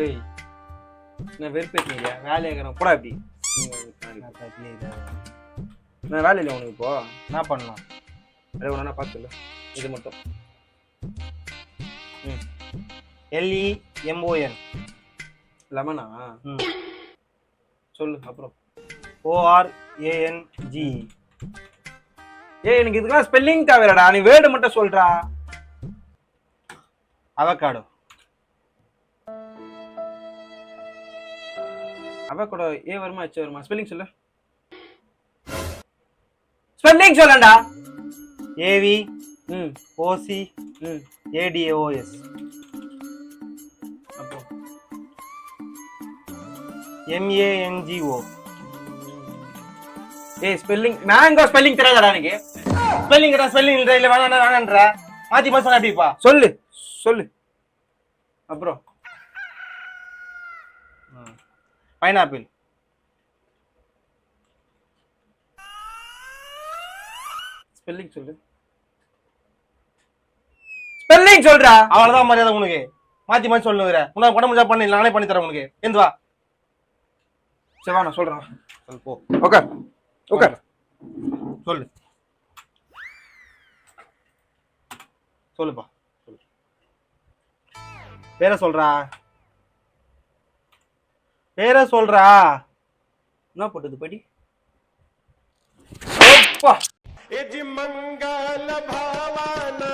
ஏய் நான் வெறுப்பேற்றியா வேலையை இருக்கிறேன் போடா அப்படி நான் வேலை இல்லை உனக்கு இப்போ என்ன பண்ணலாம் அதே ஒன்றா பார்த்துல இது மட்டும் LEMON லெமனா சொல்லு அப்புறம் ORANG. ஏய் எனக்கு இதுக்கெல்லாம் ஸ்பெல்லிங் தேவையில்லடா நீ வேர்டு மட்டும் சொல்றா அவகாடோ அவகாடோ ஏ வருமா எச் வருமா ஸ்பெல்லிங் சொல்லு ஸ்பெல்லிங் சொல்லண்டா AVOCADOS. அப்போ MANGO. ஏய் ஸ்பெல்லிங் மேங்கோ ஸ்பெல்லிங் தெரியாதடா எனக்கு ஸ்பெல்லிங் இல்ல வேணான்ற மாத்தி மாத்தி சொன்னா எப்படிப்பா சொல்லு சொல்லு அப்புறம் பைனாப்பிள். ஸ்பெல்லிங் சொல்லு ஸ்பெல்லிங் சொல்றா அவ்வளவுதான் மரியாதை உனக்கு. மாத்தி மாத்தி சொல்லுங்கிற உனக்கு பண்ண முடிஞ்சா பண்ணி நானே பண்ணி தரேன் உனக்கு. எந்த வா சரி வா நான் சொல்றேன் போ. ஓகே ஓகே சொல்லு சொல்லுப்பா சொல்லு. பேரை சொல்றா என்ன போட்டது படி मंगल भावना